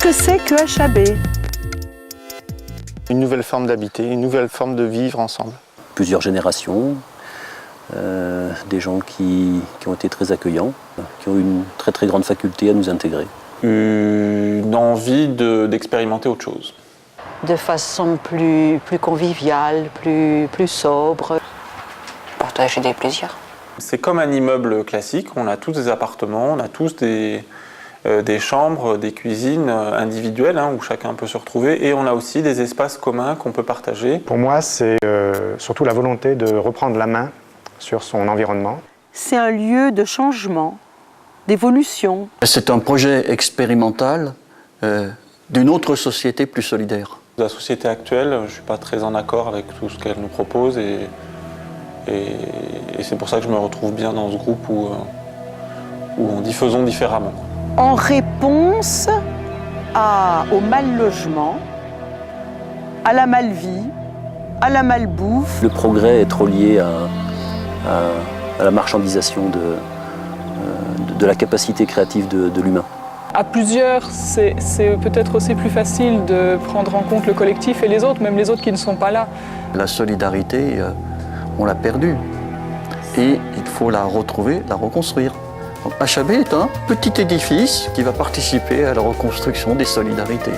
que c'est que HAB? Une nouvelle forme d'habiter, une nouvelle forme de vivre ensemble. Plusieurs générations, des gens qui ont été très accueillants, qui ont eu une très très grande faculté à nous intégrer. Une envie d'expérimenter autre chose. De façon plus conviviale, plus sobre. Partager des plaisirs. C'est comme un immeuble classique, on a tous des appartements, on a tous des chambres, des cuisines individuelles où chacun peut se retrouver, et on a aussi des espaces communs qu'on peut partager. Pour moi, c'est surtout la volonté de reprendre la main sur son environnement. C'est un lieu de changement, d'évolution. C'est un projet expérimental d'une autre société plus solidaire. La société actuelle, je ne suis pas très en accord avec tout ce qu'elle nous propose, et c'est pour ça que je me retrouve bien dans ce groupe où on dit faisons différemment. En réponse au mal-logement, à la mal-vie, à la malbouffe. Le progrès est trop lié à la marchandisation de la capacité créative de l'humain. À plusieurs, c'est peut-être aussi plus facile de prendre en compte le collectif et les autres, même les autres qui ne sont pas là. La solidarité, on l'a perdue. Et il faut la retrouver, la reconstruire. Donc, HAB est un petit édifice qui va participer à la reconstruction des solidarités.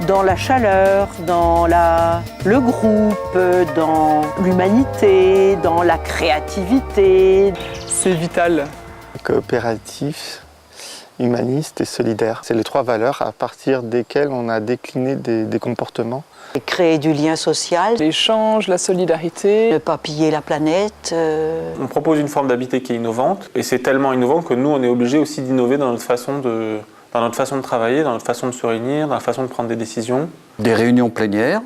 Dans la chaleur, dans le groupe, dans l'humanité, dans la créativité. C'est vital. Coopératif, humaniste et solidaire. C'est les trois valeurs à partir desquelles on a décliné des comportements. Créer du lien social. L'échange, la solidarité. Ne pas piller la planète. On propose une forme d'habiter qui est innovante, et c'est tellement innovant que nous, on est obligés aussi d'innover dans notre façon de travailler, dans notre façon de se réunir, dans la façon de prendre des décisions. Des réunions plénières,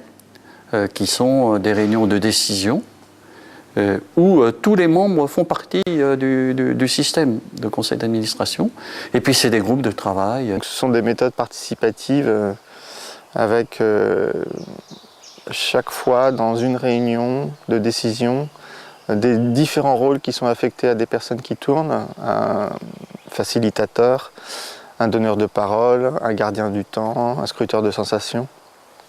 qui sont des réunions de décision, où tous les membres font partie du système de conseil d'administration. Et puis c'est des groupes de travail. Donc, ce sont des méthodes participatives avec chaque fois dans une réunion de décision des différents rôles qui sont affectés à des personnes qui tournent, un facilitateur, un donneur de parole, un gardien du temps, un scruteur de sensations.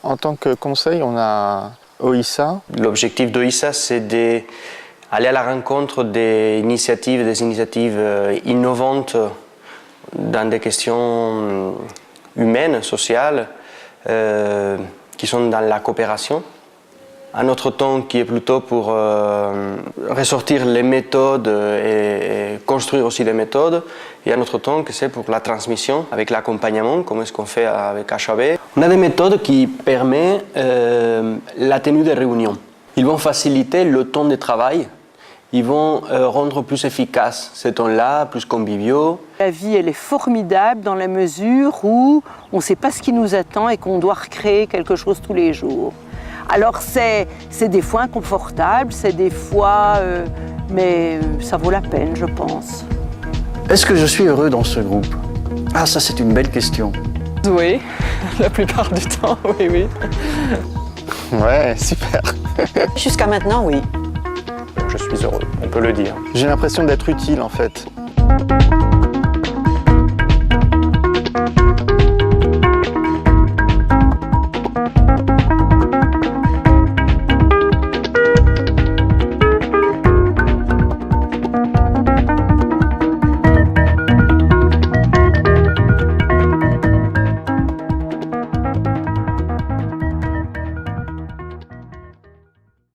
En tant que conseil, on a OISA. L'objectif d'OISA, c'est d'aller à la rencontre des initiatives innovantes dans des questions humaines, sociales, qui sont dans la coopération. Un autre temps qui est plutôt pour ressortir les méthodes et construire aussi les méthodes. Et un autre temps que c'est pour la transmission avec l'accompagnement, comme est-ce qu'on fait avec HAB. On a des méthodes qui permettent la tenue des réunions. Ils vont faciliter le temps de travail. Ils vont rendre plus efficace ces temps-là, plus conviviaux. La vie, elle est formidable dans la mesure où on ne sait pas ce qui nous attend et qu'on doit recréer quelque chose tous les jours. Alors c'est des fois inconfortable, c'est des fois... mais ça vaut la peine, je pense. Est-ce que je suis heureux dans ce groupe? Ah, ça c'est une belle question. Oui, la plupart du temps, oui. Ouais, super. Jusqu'à maintenant, oui. Je suis heureux, on peut le dire. J'ai l'impression d'être utile en fait.